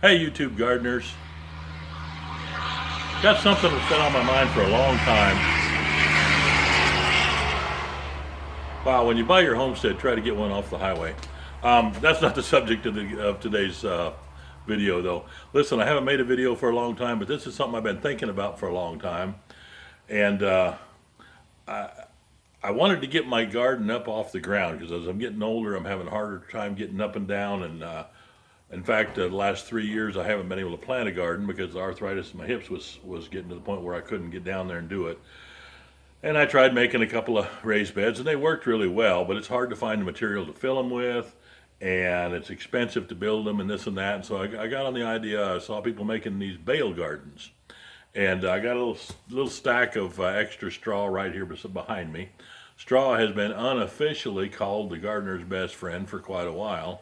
Hey, YouTube gardeners. Got something that's been on my mind for a long time. Wow, when you buy your homestead, try to get one off the highway. That's not the subject of today's video, though. Listen, I haven't made a video for a long time, but this is something I've been thinking about for a long time. And I wanted to get my garden up off the ground because as I'm getting older, I'm having a harder time getting up and down. And in fact, the last 3 years, I haven't been able to plant a garden because the arthritis in my hips was getting to the point where I couldn't get down there and do it. And I tried making a couple of raised beds, and they worked really well, but it's hard to find the material to fill them with, and it's expensive to build them, and this and that. And so I got on the idea. I saw people making these bale gardens, and I got a little stack of extra straw right here behind me. Straw has been unofficially called the gardener's best friend for quite a while.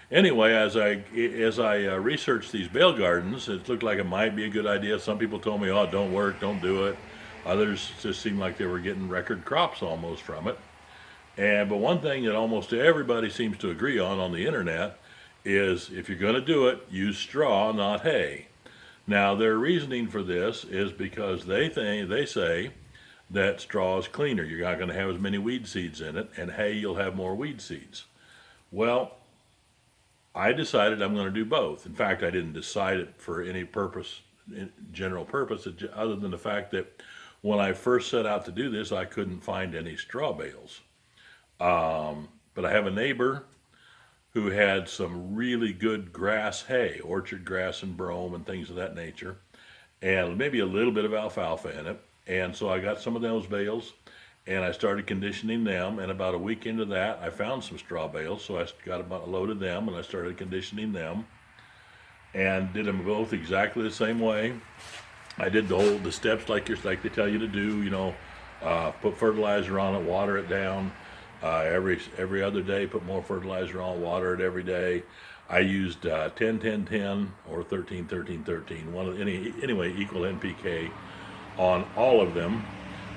Anyway, as I researched these bale gardens, it looked like it might be a good idea. Some people told me, "Oh, it don't work, don't do it." Others just seemed like they were getting record crops almost from it. But one thing that almost everybody seems to agree on the internet is if you're going to do it, use straw, not hay. Now their reasoning for this is because they say that straw is cleaner. You're not going to have as many weed seeds in it, and hay you'll have more weed seeds. Well, I decided I'm going to do both. In fact, I didn't decide it for any purpose, general purpose, other than the fact that when I first set out to do this, I couldn't find any straw bales. But I have a neighbor who had some really good grass hay, orchard grass and brome and things of that nature, and maybe a little bit of alfalfa in it. And so I got some of those bales and I started conditioning them. And about a week into that, I found some straw bales. So I got about a load of them and I started conditioning them and did them both exactly the same way. I did the steps like they tell you to do. Put fertilizer on it, water it down every other day. Put more fertilizer on, water it every day. I used 10-10-10 or 13-13-13. Anyway, equal NPK on all of them,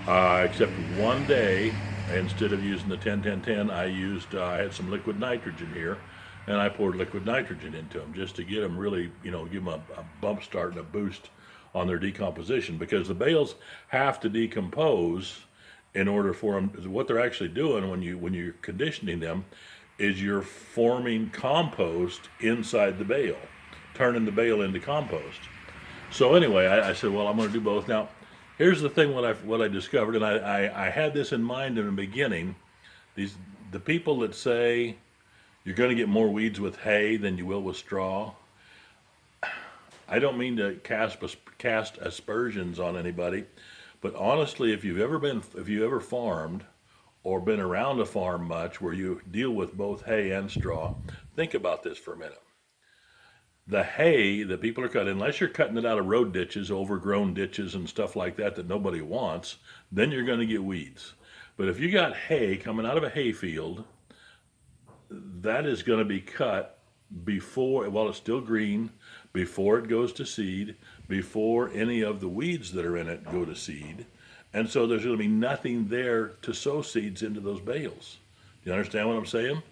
except one day. Instead of using the 10-10-10, I had some liquid nitrogen here, and I poured liquid nitrogen into them just to get them really, give them a bump start and a boost on their decomposition, because the bales have to decompose in order for them. What they're actually doing when you're conditioning them is you're forming compost inside the bale, turning the bale into compost. So anyway, I said, well, I'm going to do both. Now, here's the thing: what I discovered, and I had this in mind in the beginning. The people that say you're going to get more weeds with hay than you will with straw. I don't mean to cast aspersions on anybody, but honestly, if you ever farmed or been around a farm much where you deal with both hay and straw, think about this for a minute. The hay that people are cutting, unless you're cutting it out of road ditches, overgrown ditches and stuff like that nobody wants, then you're going to get weeds. But if you got hay coming out of a hay field, that is going to be cut while it's still green, before it goes to seed, before any of the weeds that are in it go to seed. And so there's going to be nothing there to sow seeds into those bales. Do you understand what I'm saying?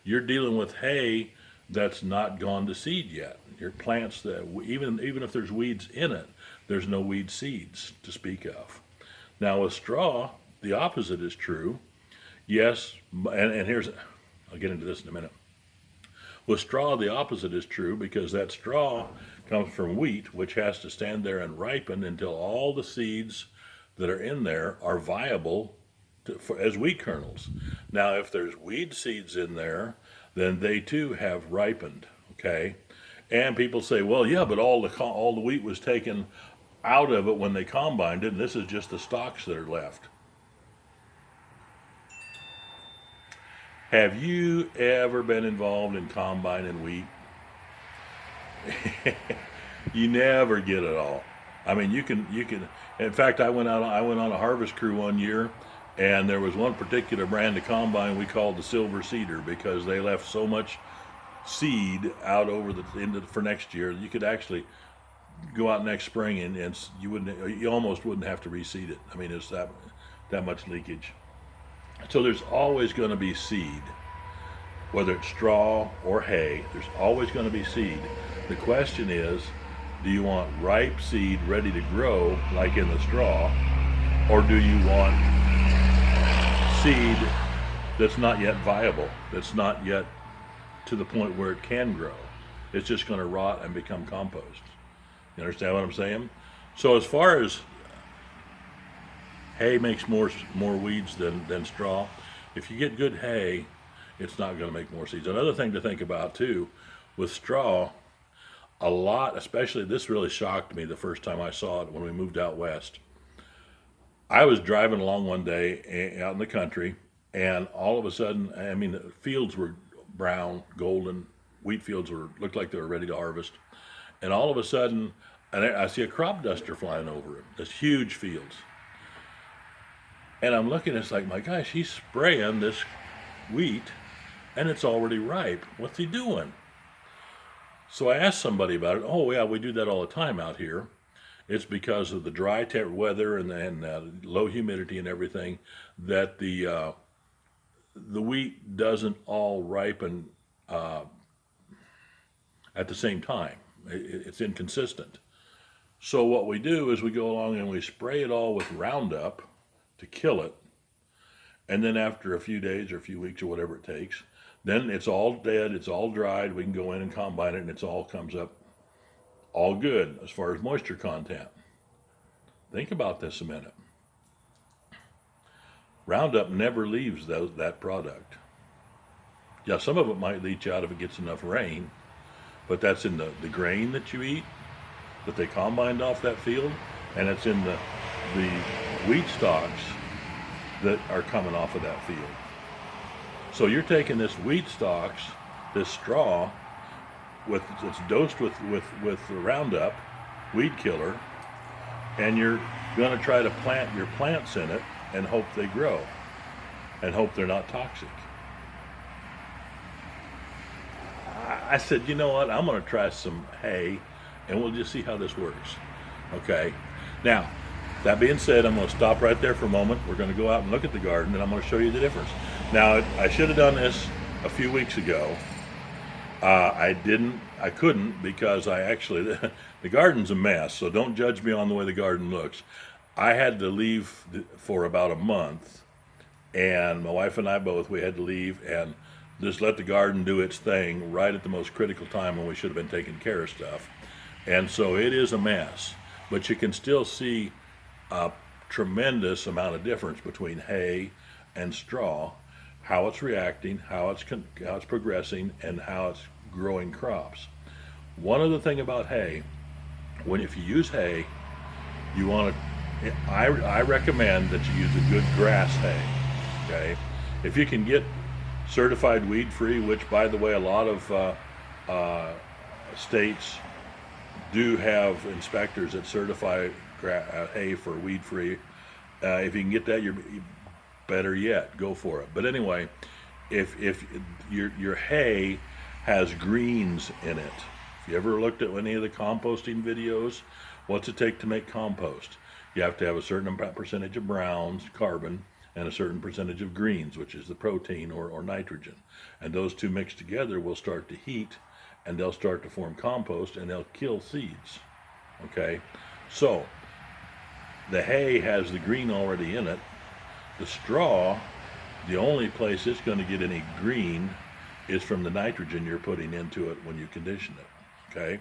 You're dealing with hay that's not gone to seed yet. Your plants that even if there's weeds in it, there's no weed seeds to speak of. Now with straw, the opposite is true. Yes, and I'll get into this in a minute. With straw, the opposite is true, because that straw comes from wheat, which has to stand there and ripen until all the seeds that are in there are viable as wheat kernels. Now, if there's weed seeds in there, then they too have ripened. Okay, and people say, well, yeah, but all the wheat was taken out of it when they combined it, and this is just the stalks that are left. Have you ever been involved in combining wheat? You never get it all. I mean, you can. In fact, I went on a harvest crew one year, and there was one particular brand of combine we called the Silver Cedar, because they left so much seed out for next year. You could actually go out next spring and you almost wouldn't have to reseed it. I mean, it's that much leakage. So there's always going to be seed, whether it's straw or hay. There's always going to be seed. The question is, do you want ripe seed ready to grow like in the straw, or do you want seed that's not yet viable, that's not yet to the point where it can grow? It's just going to rot and become compost. You understand what I'm saying? So as far as hay makes more weeds than straw, if you get good hay, it's not going to make more seeds. Another thing to think about too, with straw, a lot, especially this really shocked me the first time I saw it when we moved out west. I was driving along one day out in the country, and all of a sudden, I mean, the fields were brown, golden, wheat fields looked like they were ready to harvest, and all of a sudden, I see a crop duster flying over it. This huge fields, and I'm looking. It's like, my gosh, he's spraying this wheat, and it's already ripe. What's he doing? So I asked somebody about it. Oh yeah, we do that all the time out here. It's because of the dry weather and low humidity and everything, that the wheat doesn't all ripen at the same time. It's inconsistent. So what we do is we go along and we spray it all with Roundup to kill it, and then after a few days or a few weeks or whatever it takes, then it's all dead, it's all dried, we can go in and combine it, and it's all comes up all good as far as moisture content. Think about this a minute. Roundup never leaves that product. Yeah, some of it might leach out if it gets enough rain, but that's in the grain that you eat, that they combined off that field, and it's in the wheat stalks that are coming off of that field. So you're taking this wheat stalks, this straw, it's dosed with the Roundup, weed killer, and you're going to try to plant your plants in it and hope they grow, and hope they're not toxic. I said, you know what? I'm going to try some hay, and we'll just see how this works. Okay. Now, that being said, I'm going to stop right there for a moment. We're going to go out and look at the garden, and I'm going to show you the difference. Now, I should have done this a few weeks ago. I couldn't, because the garden's a mess, so don't judge me on the way the garden looks. I had to leave for about a month, and my wife and I both, we had to leave and just let the garden do its thing right at the most critical time when we should have been taking care of stuff. And so it is a mess, but you can still see a tremendous amount of difference between hay and straw, how it's reacting, how it's progressing, and how it's growing crops. One other thing about hay, if you use hay, you want to, I recommend that you use a good grass hay. Okay, if you can get certified weed free, which by the way a lot of states do have inspectors that certify hay for weed free. If you can get that, you're better yet, go for it. But anyway, if your hay has greens in it, if you ever looked at any of the composting videos, what's it take to make compost? You have to have a certain percentage of browns, carbon, and a certain percentage of greens, which is the protein or nitrogen. And those two mixed together will start to heat, and they'll start to form compost, and they'll kill seeds. Okay, so the hay has the green already in it. The straw, the only place it's going to get any green is from the nitrogen you're putting into it when you condition it. Okay,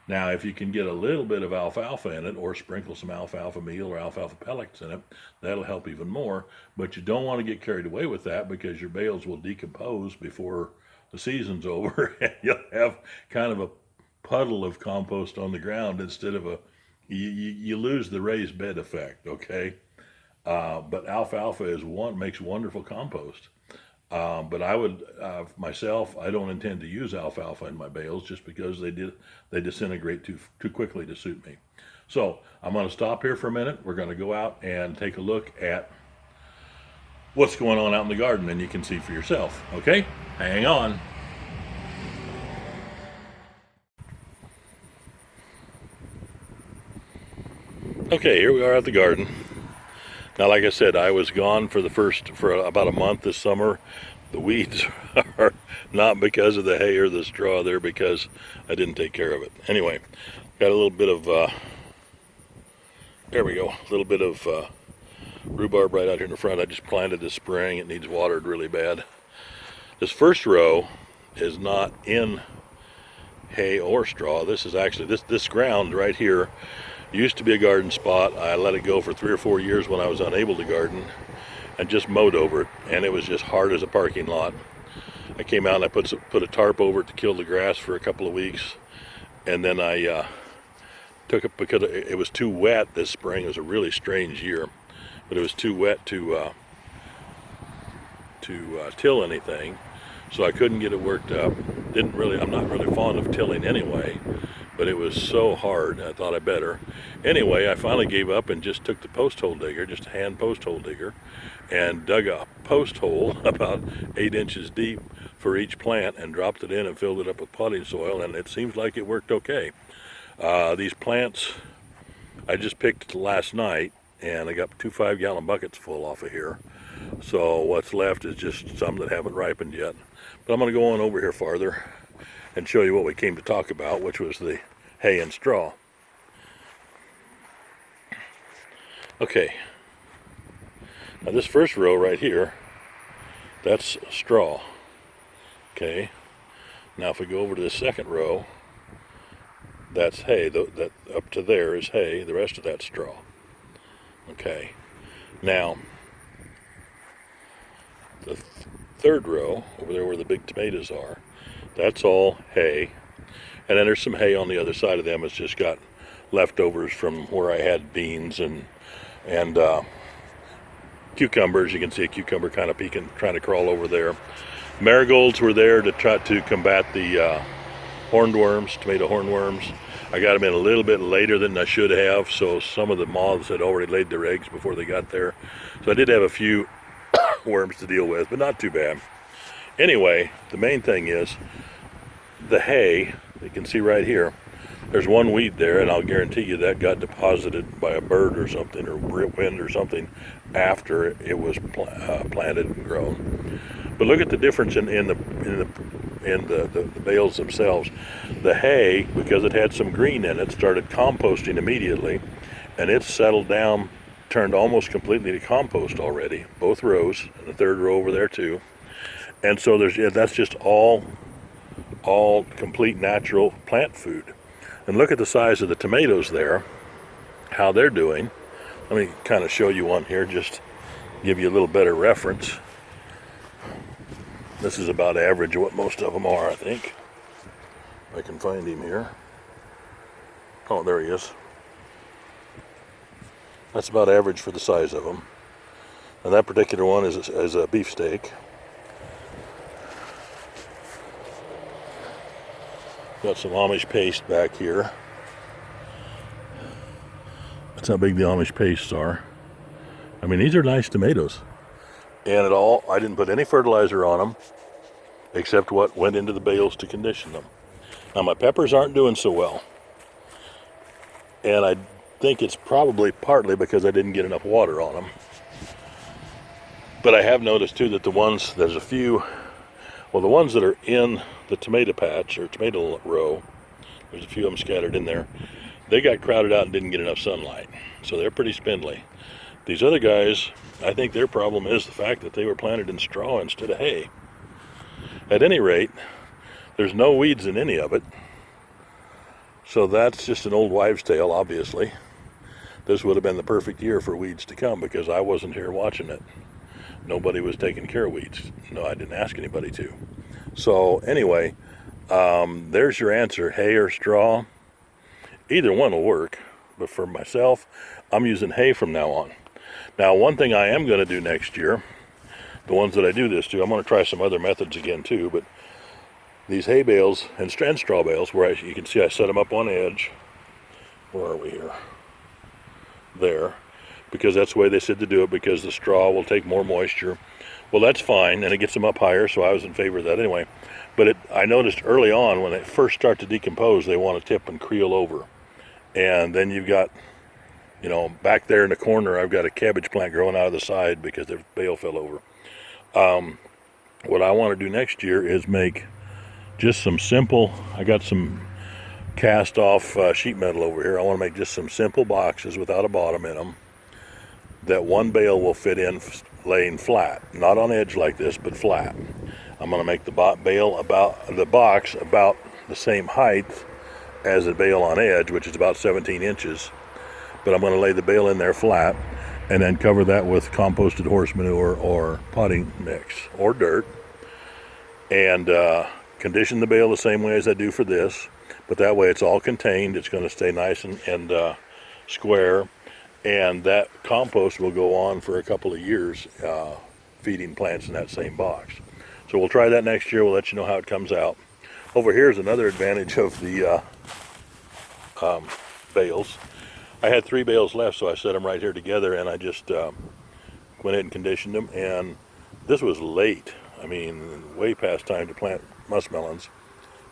now if you can get a little bit of alfalfa in it, or sprinkle some alfalfa meal or alfalfa pellets in it, that'll help even more. But you don't want to get carried away with that, because your bales will decompose before the season's over, and you'll have kind of a puddle of compost on the ground instead of you lose the raised bed effect. Okay, but alfalfa makes wonderful compost. But I would myself, I don't intend to use alfalfa in my bales, just because they disintegrate too quickly to suit me. So I'm going to stop here for a minute. We're going to go out and take a look at what's going on out in the garden, and you can see for yourself. Okay, hang on. Okay, here we are at the garden. Now, like I said, I was gone for about a month this summer. The weeds are not because of the hay or the straw. They're because I didn't take care of it. Anyway, got a little bit of, there we go, a little bit of rhubarb right out here in the front. I just planted this spring. It needs watered really bad. This first row is not in hay or straw. This is actually, this ground right here used to be a garden spot. I let it go for 3 or 4 years when I was unable to garden and just mowed over it, and it was just hard as a parking lot. I came out and I put a tarp over it to kill the grass for a couple of weeks, and then I took it because it was too wet this spring. It was a really strange year, but it was too wet to till anything, so I couldn't get it worked up. I'm not really fond of tilling anyway, but it was so hard, I thought I better. Anyway, I finally gave up and just took the post hole digger, just a hand post hole digger, and dug a post hole about 8 inches deep for each plant and dropped it in and filled it up with potting soil, and it seems like it worked okay. These plants I just picked last night, and I got 2 5-gallon buckets full off of here. So what's left is just some that haven't ripened yet. But I'm going to go on over here farther and show you what we came to talk about, which was the hay and straw. Okay, now this first row right here, that's straw. Okay, now if we go over to the second row, that's hay. That up to there is hay, the rest of that's straw. Okay, now the third row over there where the big tomatoes are, that's all hay, and then there's some hay on the other side of them. It's just got leftovers from where I had beans and cucumbers. You can see a cucumber kind of peeking, trying to crawl over there. Marigolds were there to try to combat the hornworms, tomato hornworms. I got them in a little bit later than I should have, so some of the moths had already laid their eggs before they got there. So I did have a few worms to deal with, but not too bad. Anyway, the main thing is the hay. You can see right here, there's one weed there, and I'll guarantee you that got deposited by a bird or something, or wind or something, after it was planted and grown. But look at the difference in the bales themselves. The hay, because it had some green in it, started composting immediately, and it settled down, turned almost completely to compost already. Both rows, and the third row over there too. And so that's just all complete natural plant food. And look at the size of the tomatoes there, how they're doing. Let me kind of show you one here, just give you a little better reference. This is about average of what most of them are, I think. If I can find him here. Oh, there he is. That's about average for the size of them. And that particular one is a beefsteak. Got some Amish paste back here. That's how big the Amish pastes are. I mean, these are nice tomatoes. And I didn't put any fertilizer on them, except what went into the bales to condition them. Now my peppers aren't doing so well. And I think it's probably partly because I didn't get enough water on them. But I have noticed too that the ones that are in the tomato patch or tomato row, there's a few of them scattered in there, they got crowded out and didn't get enough sunlight. So they're pretty spindly. These other guys, I think their problem is the fact that they were planted in straw instead of hay. At any rate, there's no weeds in any of it. So that's just an old wives' tale, obviously. This would have been the perfect year for weeds to come because I wasn't here watching it. Nobody was taking care of weeds. No, I didn't ask anybody to. So anyway, there's your answer, hay or straw. Either one will work, but for myself, I'm using hay from now on. Now, one thing I am going to do next year, the ones that I do this to, I'm going to try some other methods again too, but these hay bales and straw bales, where you can see I set them up on edge. Where are we here? There. Because that's the way they said to do it, because the straw will take more moisture. Well, that's fine, and it gets them up higher, so I was in favor of that anyway. But I noticed early on, when they first start to decompose, they want to tip and creel over. And then you've got, back there in the corner, I've got a cabbage plant growing out of the side because the bale fell over. what I want to do next year is make just some simple, I got some cast off sheet metal over here. I want to make just some simple boxes without a bottom in them that one bale will fit in laying flat, not on edge like this, but flat. I'm going to make the bale about the box about the same height as the bale on edge, which is about 17 inches. But I'm going to lay the bale in there flat and then cover that with composted horse manure or potting mix or dirt, and condition the bale the same way as I do for this, but that way it's all contained. It's going to stay nice and square, and that compost will go on for a couple of years, feeding plants in that same box. So we'll try that next year. We'll let you know how it comes out. Over here is another advantage of the bales. I had 3 bales left, so I set them right here together, and I just went ahead and conditioned them. And this was late. I mean, way past time to plant muskmelons,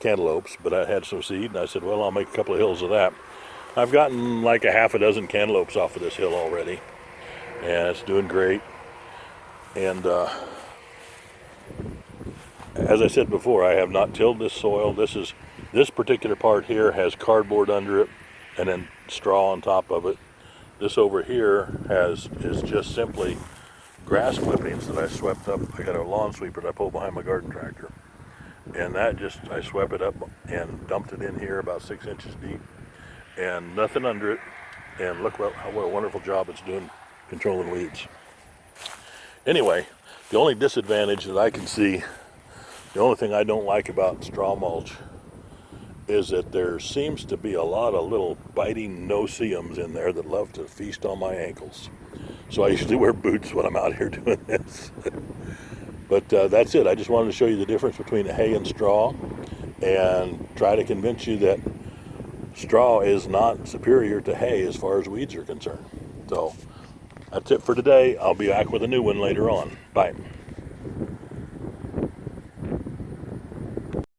cantaloupes, but I had some seed, and I said, well, I'll make a couple of hills of that. I've gotten like a half a dozen cantaloupes off of this hill already, and it's doing great. And as I said before, I have not tilled this soil. This particular part here has cardboard under it and then straw on top of it. This over here is just simply grass clippings that I swept up. I got a lawn sweeper that I pulled behind my garden tractor, and that I swept it up and dumped it in here about 6 inches deep, and nothing under it. And look what a wonderful job it's doing controlling weeds. Anyway, the only disadvantage that I can see, the only thing I don't like about straw mulch, is that there seems to be a lot of little biting no-see-ums in there that love to feast on my ankles. So I usually wear boots when I'm out here doing this. But that's it. I just wanted to show you the difference between hay and straw, and try to convince you that straw is not superior to hay as far as weeds are concerned. So that's it for today. I'll be back with a new one later on. Bye.